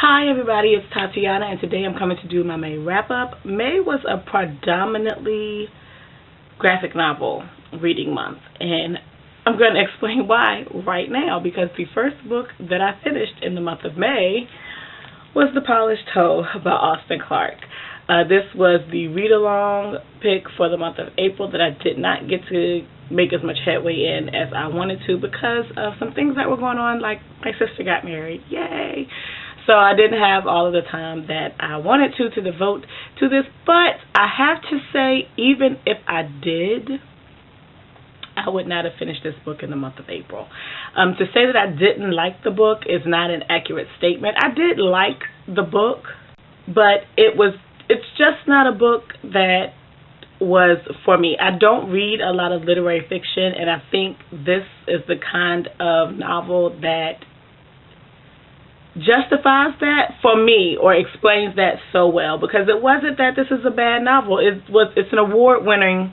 Hi everybody, it's Tatiana, and today I'm coming to do my May wrap-up. May was a predominantly graphic novel reading month, and I'm going to explain why right now, because the first book that I finished in the month of May was The Polished Hoe by Austin Clarke. This was the read-along pick for the month of April that I did not get to make as much headway in as I wanted to because of some things that were going on, like my sister got married. Yay! So I didn't have all of the time that I wanted to devote to this, but I have to say, even if I did, I would not have finished this book in the month of April. To say that I didn't like the book is not an accurate statement. I did like the book, but it's just not a book that was for me. I don't read a lot of literary fiction, and I think this is the kind of novel that justifies that for me, or explains that so well, because it wasn't that this is a bad novel. It's an award-winning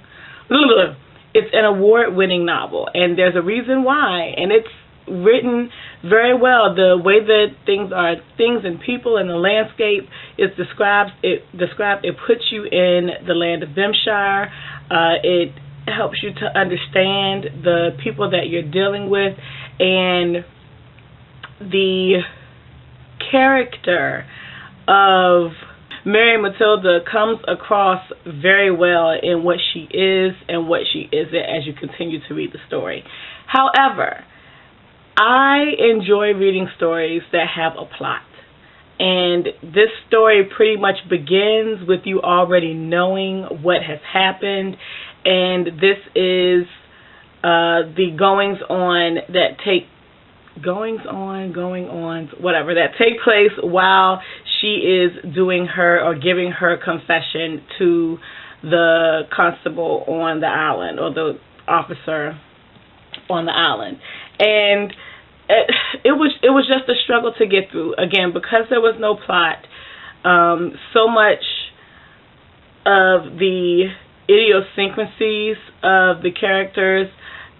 novel, and there's a reason why, and it's written very well. The way that things and people and the landscape is described, it puts you in the land of Vimshire. It helps you to understand the people that you're dealing with, and the character of Mary Matilda comes across very well in what she is and what she isn't as you continue to read the story. However, I enjoy reading stories that have a plot. And this story pretty much begins with you already knowing what has happened. And this is the goings-on that take place while she is doing her or giving her confession to the constable on the island, or the officer on the island. And it was just a struggle to get through, again, because there was no plot. So much of the idiosyncrasies of the characters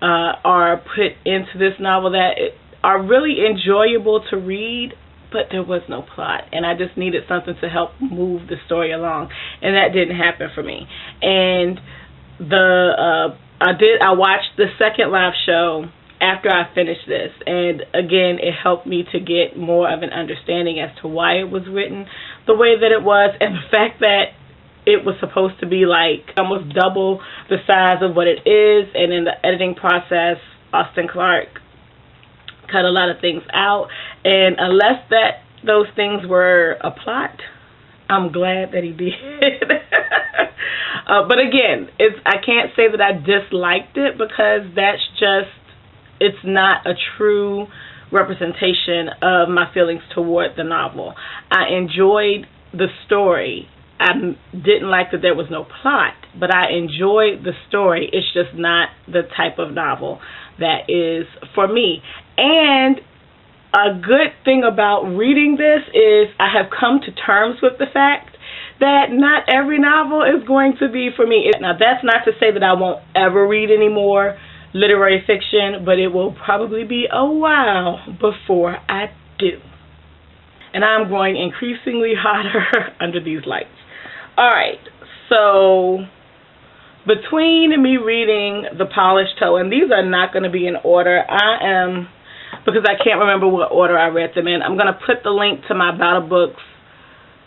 are put into this novel that are really enjoyable to read, but there was no plot, and I just needed something to help move the story along, and that didn't happen for me. And I watched the second live show after I finished this, and again, it helped me to get more of an understanding as to why it was written the way that it was, and the fact that it was supposed to be like almost double the size of what it is, and in the editing process, Austin Clarke cut a lot of things out, and unless those things were a plot, I'm glad that he did. But again, I can't say that I disliked it, because it's not a true representation of my feelings toward the novel. I enjoyed the story. I didn't like that there was no plot, but I enjoyed the story. It's just not the type of novel that is for me. And a good thing about reading this is I have come to terms with the fact that not every novel is going to be for me. Now, that's not to say that I won't ever read any more literary fiction, but it will probably be a while before I do. And I'm growing increasingly hotter under these lights. All right, so between me reading The Polished Hoe, and these are not going to be in order, because I can't remember what order I read them in, I'm going to put the link to my Battle Books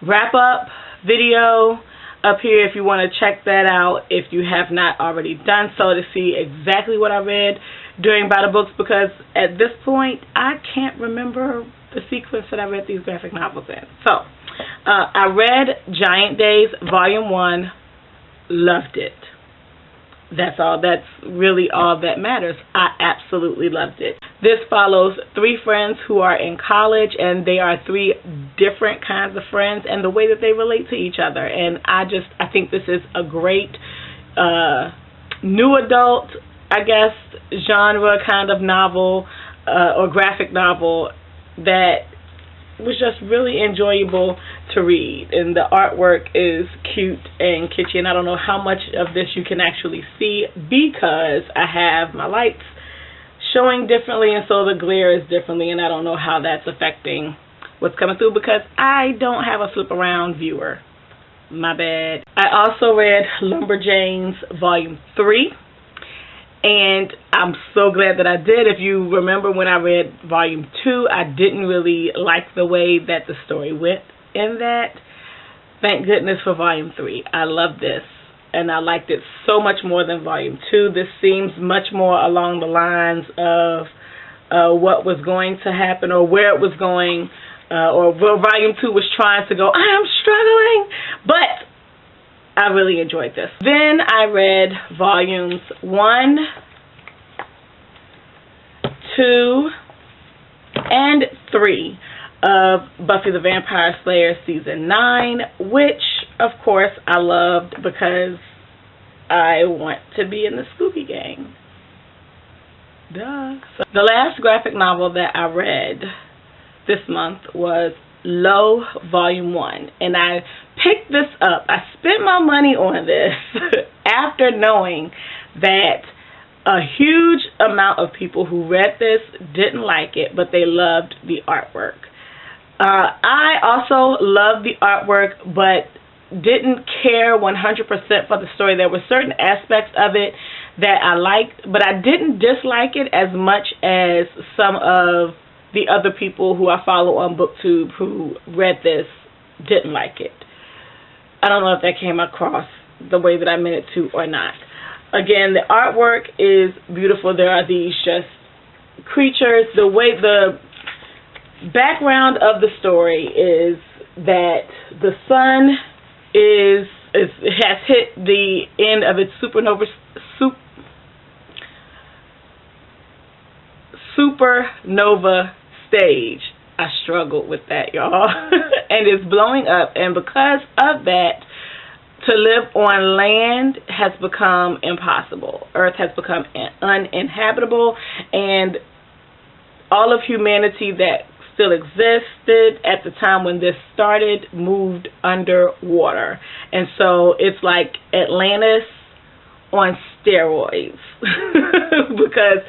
wrap-up video up here if you want to check that out, if you have not already done so, to see exactly what I read during Battle Books, because at this point, I can't remember the sequence that I read these graphic novels in. So, I read Giant Days, Volume 1, loved it. That's really all that matters. I absolutely loved it. This follows three friends who are in college, and they are three different kinds of friends, and the way that they relate to each other. And I think this is a great new adult, I guess, genre kind of novel or graphic novel that was just really enjoyable to read, and the artwork is cute and kitschy, and I don't know how much of this you can actually see because I have my lights showing differently, and so the glare is differently, and I don't know how that's affecting what's coming through because I don't have a flip around viewer. My bad. I also read Lumberjanes Volume 3, and I'm so glad that I did. If you remember when I read Volume 2, I didn't really like the way that the story went in that. Thank goodness for Volume 3. I love this, and I liked it so much more than Volume 2. This seems much more along the lines of what was going to happen or where it was going, or where Volume 2 was trying to go. I am struggling, but I really enjoyed this. Then I read Volumes 1, 2, and 3 of Buffy the Vampire Slayer Season 9, which, of course, I loved because I want to be in the Scooby Gang. Duh. So the last graphic novel that I read this month was Low Volume 1, and I picked this up. I spent my money on this after knowing that a huge amount of people who read this didn't like it, but they loved the artwork. I also loved the artwork, but didn't care 100% for the story. There were certain aspects of it that I liked, but I didn't dislike it as much as some of the other people who I follow on BookTube who read this didn't like it. I don't know if that came across the way that I meant it to or not. Again, the artwork is beautiful. There are these just creatures. The way the background of the story is that the sun has hit the end of its supernova stage. I struggled with that, y'all. And it's blowing up, and because of that, to live on land has become impossible. Earth has become uninhabitable, and all of humanity that still existed at the time when this started moved underwater. And so it's like Atlantis on steroids because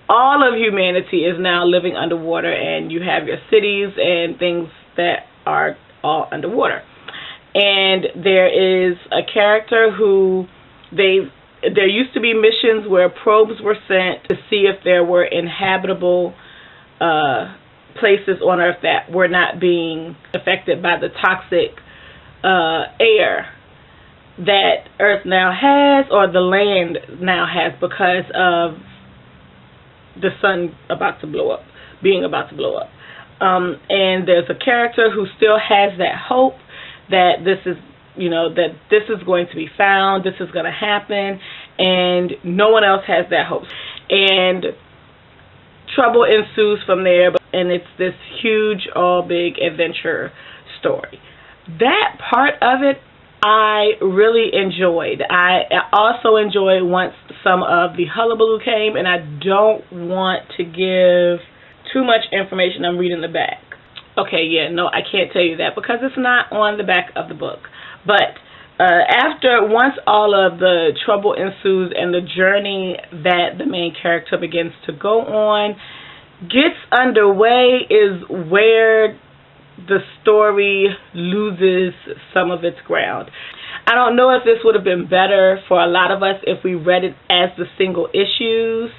all of humanity is now living underwater, and you have your cities and things that are all underwater. And there is a character who there used to be missions where probes were sent to see if there were inhabitable places on Earth that were not being affected by the toxic air that Earth now has, or the land now has, because of the sun being about to blow up. And there's a character who still has that hope that this is going to be found, this is going to happen, and no one else has that hope. And trouble ensues from there, and it's this huge, all big adventure story. That part of it I really enjoyed. I also enjoyed once some of the hullabaloo came, and I don't want to give too much information. I'm reading the back. Okay, yeah, no, I can't tell you that because it's not on the back of the book. But once all of the trouble ensues and the journey that the main character begins to go on gets underway is where the story loses some of its ground. I don't know if this would have been better for a lot of us if we read it as the single issues,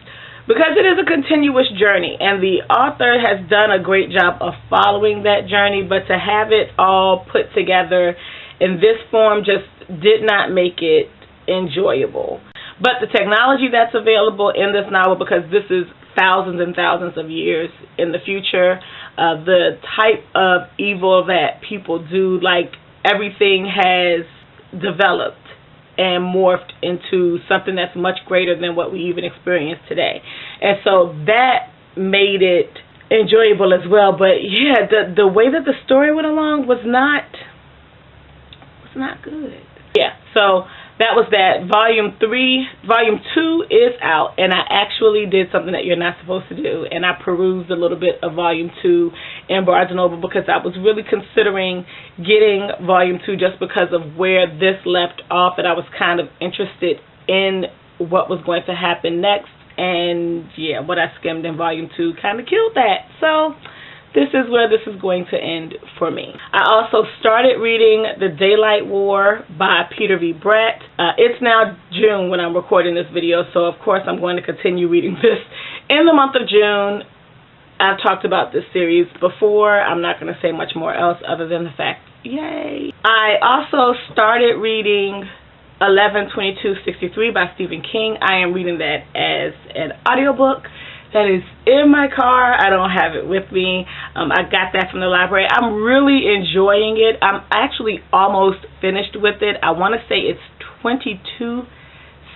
because it is a continuous journey, and the author has done a great job of following that journey, but to have it all put together in this form just did not make it enjoyable. But the technology that's available in this novel, because this is thousands and thousands of years in the future, the type of evil that people do, like everything has developed and morphed into something that's much greater than what we even experience today. And so that made it enjoyable as well. But yeah, the way that the story went along was not good. Yeah, so that was that. Volume 2 is out, and I actually did something that you're not supposed to do, and I perused a little bit of Volume 2 in Barnes & Noble because I was really considering getting Volume 2 just because of where this left off, and I was kind of interested in what was going to happen next, and yeah, what I skimmed in Volume 2 kind of killed that. So this is where this is going to end for me. I also started reading The Daylight War by Peter V. Brett. It's now June when I'm recording this video, so of course I'm going to continue reading this in the month of June. I've talked about this series before. I'm not going to say much more else other than the fact, yay. I also started reading 11/22/63 by Stephen King. I am reading that as an audiobook. That is in my car. I don't have it with me. I got that from the library. I'm really enjoying it. I'm actually almost finished with it. I want to say it's 22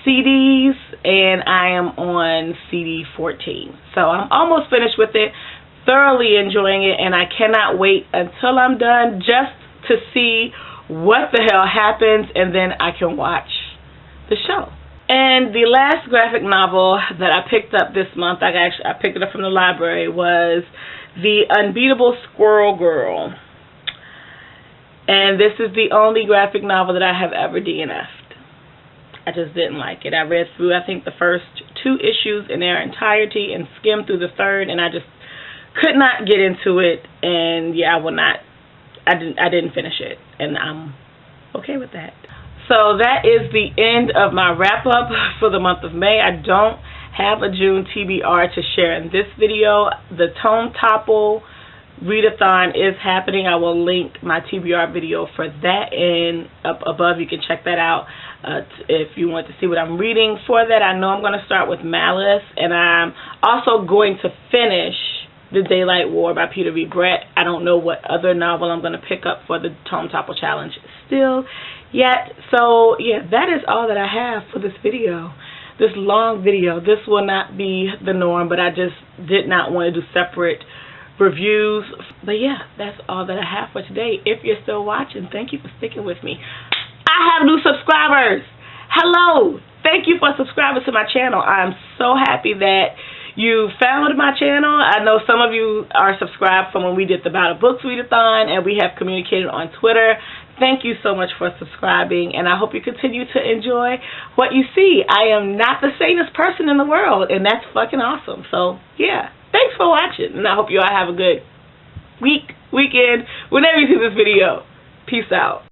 CDs, and I am on CD 14. So I'm almost finished with it, thoroughly enjoying it, and I cannot wait until I'm done just to see what the hell happens, and then I can watch the show. And the last graphic novel that I picked up this month, I picked it up from the library, was The Unbeatable Squirrel Girl. And this is the only graphic novel that I have ever DNF'd. I just didn't like it. I read through, I think, the first 2 issues in their entirety and skimmed through the third, and I just could not get into it. And yeah, I didn't finish it, and I'm okay with that. So that is the end of my wrap-up for the month of May. I don't have a June TBR to share in this video. The Tome Topple readathon is happening. I will link my TBR video for that, and up above you can check that out if you want to see what I'm reading for that. I know I'm going to start with Malice, and I'm also going to finish The Daylight War by Peter V. Brett. I don't know what other novel I'm going to pick up for the Tome Topple Challenge still yet. So yeah, that is all that I have for this video, this long video. This will not be the norm, but I just did not want to do separate reviews. But yeah, that's all that I have for today. If you're still watching, thank you for sticking with me. I have new subscribers. Hello, thank you for subscribing to my channel. I'm so happy that you found my channel. I know some of you are subscribed from when we did the Battle Books readathon, and we have communicated on Twitter. Thank you so much for subscribing, and I hope you continue to enjoy what you see. I am not the sanest person in the world, and that's fucking awesome. So yeah, thanks for watching, and I hope you all have a good weekend, whenever you see this video. Peace out.